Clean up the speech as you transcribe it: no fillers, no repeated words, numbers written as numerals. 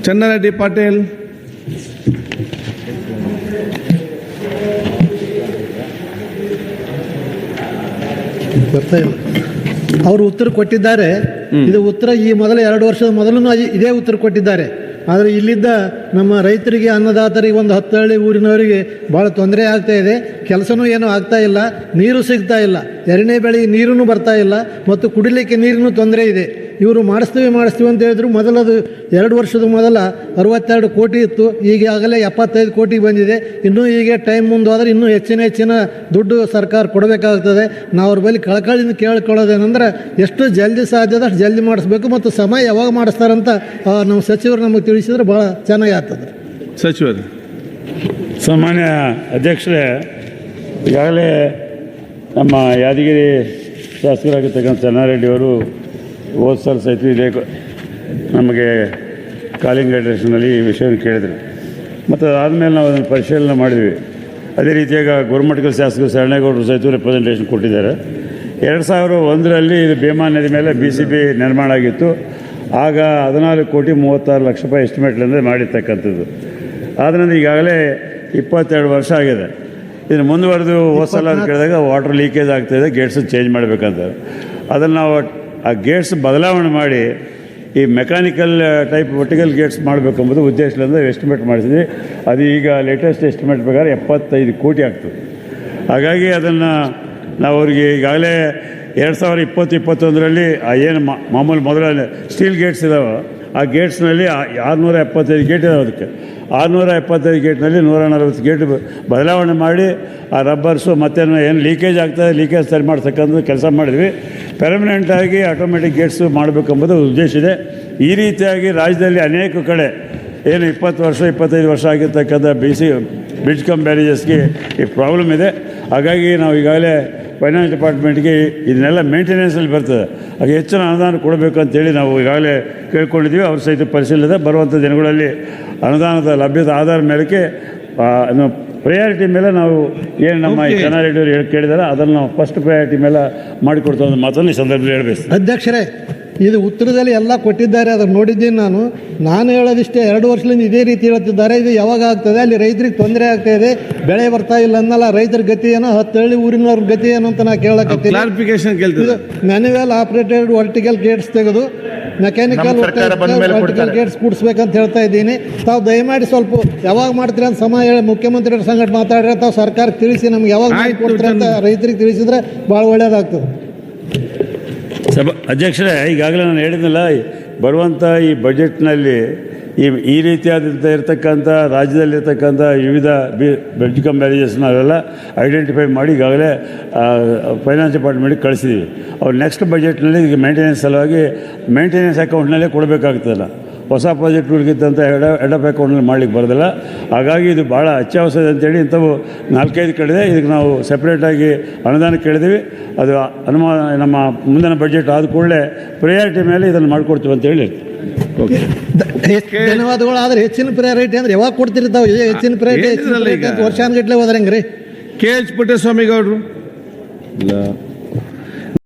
ಚನ್ನರೆಡ್ಡಿ ಪಾಟೀಲ್. ಬರ್ತಾ ಇಲ್ಲ. ಅವರು ಉತ್ತರ ಕೊಟ್ಟಿದ್ದಾರೆ. ಇದು ಉತ್ತರ ಈ ಮೊದಲ 2 ವರ್ಷದ ಮೊದಲು ಇದೇ ಉತ್ತರ ಕೊಟ್ಟಿದ್ದಾರೆ. ಆದರೆ ಇಲ್ಲಿದ್ದ ನಮ್ಮ ರೈತರಿಗೆ, ಅನ್ನದಾತರಿಗೆ, ಒಂದು 10 ಹಳ್ಳಿ ಊರಿನವರಿಗೆ ಭಾಳ ತೊಂದರೆ ಆಗ್ತಾ ಇದೆ. ಕೆಲಸನೂ ಏನೂ ಆಗ್ತಾ ಇಲ್ಲ, ನೀರು ಸಿಗ್ತಾ ಇಲ್ಲ, ಎರಡನೇ ಬೆಳೆಗೆ ನೀರೂ ಬರ್ತಾ ಇಲ್ಲ, ಮತ್ತು ಕುಡಿಲಿಕ್ಕೆ ನೀರಿನೂ ತೊಂದರೆ ಇದೆ. ಇವರು ಮಾಡಿಸ್ತೀವಿ ಅಂತ ಹೇಳಿದ್ರು. ಮೊದಲದು 2 ವರ್ಷದ ಮೊದಲ 62 ಕೋಟಿ ಇತ್ತು, ಈಗಾಗಲೇ 75 ಕೋಟಿ ಬಂದಿದೆ. ಇನ್ನೂ ಈಗ ಟೈಮ್ ಮುಂದೋದ್ರೆ ಇನ್ನೂ ಹೆಚ್ಚಿನ ದುಡ್ಡು ಸರ್ಕಾರ ಕೊಡಬೇಕಾಗ್ತದೆ. ನಾವು ಅವ್ರ ಬಳಿ ಕಳಕಳಿಯಿಂದ ಕೇಳ್ಕೊಳ್ಳೋದೇನೆಂದ್ರೆ ಎಷ್ಟು ಜಲ್ದಿ ಸಾಧ್ಯದ ಅಷ್ಟು ಜಲ್ದಿ ಮಾಡಿಸ್ಬೇಕು, ಮತ್ತು ಸಮಯ ಯಾವಾಗ ಮಾಡಿಸ್ತಾರಂತ ನಮ್ಮ ಸಚಿವರು ನಮಗೆ ತಿಳಿಸಿದ್ರೆ ಭಾಳ ಚೆನ್ನಾಗಿ ಆಗ್ತದೆ. ಸಚಿವರು. ಸಾಮಾನ್ಯ ಅಧ್ಯಕ್ಷರೇ, ಈಗಾಗಲೇ ನಮ್ಮ ಯಾದಗಿರಿ ಶಾಸಕರಾಗಿರ್ತಕ್ಕಂಥ ಚನ್ನಾರೆಡ್ಡಿಯವರು ಹೋದ ಸಲ ಸಹಿತ ಇದೇ ನಮಗೆ ಕಾಲಿಂಗ್ ಅಡ್ರೆಸ್ನಲ್ಲಿ ಈ ವಿಷಯವನ್ನು ಕೇಳಿದರು. ಮತ್ತು ಅದಾದಮೇಲೆ ನಾವು ಅದನ್ನು ಪರಿಶೀಲನೆ ಮಾಡಿದ್ವಿ. ಅದೇ ರೀತಿಯಾಗಿ ಗುರುಮಠಕಲ್ ಶಾಸಕರು ಶರಣೇಗೌಡರು ಸಹಿತ ರೆಪ್ರೆಸೆಂಟೇಷನ್ ಕೊಟ್ಟಿದ್ದಾರೆ. 2001ರಲ್ಲಿ ಇದು ಭೀಮಾ ನದಿ ಮೇಲೆ BCP ನಿರ್ಮಾಣ ಆಗಿತ್ತು. ಆಗ 14,36,00,000 ಎಸ್ಟಿಮೇಟ್ಲಿಂದ ಮಾಡಿರ್ತಕ್ಕಂಥದ್ದು. ಆದ್ದರಿಂದ ಈಗಾಗಲೇ 22 ವರ್ಷ ಆಗಿದೆ. ಇದನ್ನು ಮುಂದುವರೆದು ಹೋದ ಸಲ ಅಂತ ಕೇಳಿದಾಗ ವಾಟರ್ ಲೀಕೇಜ್ ಆಗ್ತಾಯಿದೆ, ಗೇಟ್ಸ್ ಚೇಂಜ್ ಮಾಡಬೇಕಂತ. ಅದನ್ನು ನಾವು ಆ ಗೇಟ್ಸ್ ಬದಲಾವಣೆ ಮಾಡಿ ಈ ಮೆಕ್ಯಾನಿಕಲ್ ಟೈಪ್ ವರ್ಟಿಕಲ್ ಗೇಟ್ಸ್ ಮಾಡಬೇಕೆಂಬುದು ಉದ್ದೇಶದಿಂದ ಎಸ್ಟಿಮೇಟ್ ಮಾಡಿಸಿದ್ವಿ. ಅದು ಈಗ ಲೇಟೆಸ್ಟ್ ಎಸ್ಟಿಮೇಟ್ ಪ್ರಕಾರ 75 ಕೋಟಿ ಆಗ್ತದೆ. ಹಾಗಾಗಿ ಅದನ್ನು ನಾವು ಅವ್ರಿಗೆ ಈಗಾಗಲೇ 2020-21ರಲ್ಲಿ ಏನು ಮಾಮೂಲು ಮೊದಲ ಸ್ಟೀಲ್ ಗೇಟ್ಸ್ ಇದ್ದಾವೆ, ಆ ಗೇಟ್ಸ್ನಲ್ಲಿ 675 ಗೇಟ್ ಇದಾವೆ. ಅದಕ್ಕೆ 675 ಗೇಟ್ನಲ್ಲಿ 140 ಗೇಟ್ ಬದಲಾವಣೆ ಮಾಡಿ ಆ ರಬ್ಬರ್ಸು ಮತ್ತೇನು ಏನು ಲೀಕೇಜ್ ಆಗ್ತದೆ, ಲೀಕೇಜ್ ಸರಿ ಮಾಡ್ತಕ್ಕಂಥ ಕೆಲಸ ಮಾಡಿದ್ವಿ. ಪರ್ಮನೆಂಟಾಗಿ ಆಟೋಮೆಟಿಕ್ ಗೇಟ್ಸು ಮಾಡಬೇಕೆಂಬುದು ಉದ್ದೇಶ ಇದೆ. ಈ ರೀತಿಯಾಗಿ ರಾಜ್ಯದಲ್ಲಿ ಅನೇಕ ಕಡೆ ಏನು 20 ವರ್ಷ 25 ವರ್ಷ ಆಗಿರ್ತಕ್ಕಂಥ ಬ್ರಿಡ್ಜ್ ಕಮ್ ಬ್ಯಾರೇಜಸ್ಗೆ ಈ ಪ್ರಾಬ್ಲಮ್ ಇದೆ. ಹಾಗಾಗಿ ನಾವು ಈಗಾಗಲೇ ಫೈನಾನ್ಸ್ ಡಿಪಾರ್ಟ್ಮೆಂಟ್ಗೆ ಇದನ್ನೆಲ್ಲ ಮೇಂಟೆನೆನ್ಸಲ್ಲಿ ಬರ್ತದೆ, ಹಾಗೆ ಹೆಚ್ಚಿನ ಅನುದಾನ ಕೊಡಬೇಕು ಅಂತೇಳಿ ನಾವು ಈಗಾಗಲೇ ಕೇಳ್ಕೊಂಡಿದ್ದೀವಿ. ಅವ್ರ ಸಹಿತ ಪರಿಶೀಲನೆ ಬರುವಂಥ ದಿನಗಳಲ್ಲಿ ಅನುದಾನದ ಲಭ್ಯತೆ ಆಧಾರ ಮೇಲಕ್ಕೆ ಪ್ರಯಾರಿಟಿ ಮೇಲೆ ನಾವು ಏನು ನಮ್ಮ ಚನ್ನಾರೆಡ್ಡಿಯವರು ಕೇಳಿದಾರೆ ಅದನ್ನು ನಾವು ಫಸ್ಟ್ ಪ್ರಯಾರಿಟಿ ಮೇಲೆ ಮಾಡಿಕೊಡ್ತಾ ಒಂದು ಮಾತನ್ನು ಈ ಸಂದರ್ಭದಲ್ಲಿ ಹೇಳಬೇಕು. ಅಧ್ಯಕ್ಷರೇ, ಇದು ಉತ್ತರದಲ್ಲಿ ಎಲ್ಲ ಕೊಟ್ಟಿದ್ದಾರೆ, ಅದನ್ನು ನೋಡಿದ್ದೀನಿ ನಾನು ಹೇಳೋದಿಷ್ಟೇ. 2 ವರ್ಷದಿಂದ ಇದೇ ರೀತಿ ಹೇಳ್ತಿದ್ದಾರೆ. ಇದು ಯಾವಾಗ ಆಗ್ತದೆ? ಅಲ್ಲಿ ರೈತರಿಗೆ ತೊಂದರೆ ಆಗ್ತಾ ಇದೆ, ಬೆಳೆ ಬರ್ತಾ ಇಲ್ಲ ಅನ್ನಲ್ಲ. ರೈತರ ಗತಿ ಏನೋ, 10 ಹಳ್ಳಿ ಊರಿನವ್ರ ಗತಿ ಏನು ಅಂತ ನಾ ಕೇಳಕತ್ತೀನಿ. ಕ್ಲಾರಿಫಿಕೇಶನ್ ಕೇಳ್ತೀವಿ. ಮ್ಯಾನ್ಯುವಲ್ ಆಪರೇಟೆಡ್ ವರ್ಟಿಕಲ್ ಗೇಟ್ಸ್ ತೆಗೆದು ಮೆಕ್ಯಾನಿಕಲ್ ವರ್ಟಿಕಲ್ ಗೇಟ್ಸ್ ಕೂಡಿಸ್ಬೇಕಂತ ಹೇಳ್ತಾ ಇದ್ದೀನಿ. ತಾವು ದಯಮಾಡಿ ಸ್ವಲ್ಪ ಯಾವಾಗ ಮಾಡ್ತೀರಿ ಅಂತ ಸಮಯ ಹೇಳಿ ಮುಖ್ಯಮಂತ್ರಿಗಳ ಸಂಗಡ ಮಾತಾಡ್ರೆ ತಾವು ಸರ್ಕಾರಕ್ಕೆ ತಿಳಿಸಿ ನಮ್ಗೆ ಯಾವಾಗ ಮಾಡಿಕೊಡ್ತೀರಿ ಅಂತ ರೈತರಿಗೆ ತಿಳಿಸಿದ್ರೆ ಭಾಳ ಒಳ್ಳೆಯದಾಗ್ತದೆ. ಅಧ್ಯಕ್ಷರೇ, ಈಗಾಗಲೇ ನಾನು ಹೇಳಿದ್ನಲ್ಲ, ಬರುವಂಥ ಈ ಬಜೆಟ್ನಲ್ಲಿ ಈ ರೀತಿಯಾದಂಥ ಇರತಕ್ಕಂಥ ರಾಜ್ಯದಲ್ಲಿರ್ತಕ್ಕಂಥ ವಿವಿಧ ಬ್ರಿಡ್ಜ್ ಕಮ್ ಬ್ಯಾರೇಜಸ್ ನಾವೆಲ್ಲ ಐಡೆಂಟಿಫೈ ಮಾಡಿ ಈಗಾಗಲೇ ಫೈನಾನ್ಸ್ ಡಿಪಾರ್ಟ್ಮೆಂಟ್ಗೆ ಕಳಿಸಿದ್ದೀವಿ. ಅವ್ರು ನೆಕ್ಸ್ಟ್ ಬಜೆಟ್ನಲ್ಲಿ ಈಗ ಮೇಂಟೆನೆನ್ಸ್ ಸಲುವಾಗಿ ಮೇಂಟೆನೆನ್ಸ್ ಅಕೌಂಟ್ನಲ್ಲೇ ಕೊಡಬೇಕಾಗ್ತದಲ್ಲ. ಹೊಸ ಪ್ರಾಜೆಕ್ಟ್ಗಳಿಗಿದ್ದಂಥ ಹೆಡ್ ಆಫ್ ಅಕೌಂಟ್ನಲ್ಲಿ ಮಾಡಲಿಕ್ಕೆ ಬರೋದಿಲ್ಲ. ಹಾಗಾಗಿ ಇದು ಭಾಳ ಅತ್ಯವಶ್ಯಕ ಅಂತೇಳಿ ಇಂಥವು 4-5 ಕಡೆ ಇದಕ್ಕೆ ನಾವು ಸಪ್ರೇಟಾಗಿ ಅನುದಾನ ಕೇಳಿದ್ದೀವಿ. ಅದು ನಮ್ಮ ಮುಂದಿನ ಬಜೆಟ್ ಆದ ಕೂಡಲೇ ಪ್ರಯಾರಿಟಿ ಮೇಲೆ ಇದನ್ನು ಮಾಡಿಕೊಡ್ತೀವಿ ಅಂತೇಳಿ. ಧನ್ಯವಾದಗಳು. ಆದರೆ ಹೆಚ್ಚಿನ ಪ್ರಯಾರಿಟಿ ಅಂದರೆ ಯಾವಾಗ ಕೊಡ್ತೀರಿ ತಾವು? ಹೆಚ್ಚಿನ ಪ್ರಯಾರಿಟಿ ವರ್ಷಾನುಗಟ್ಟಲೆ ಹೋದ್ರೆ ಹೆಂಗ್ರಿ? KH ಪುಟ್ಟಸ್ವಾಮಿ ಗೌಡ್ರು.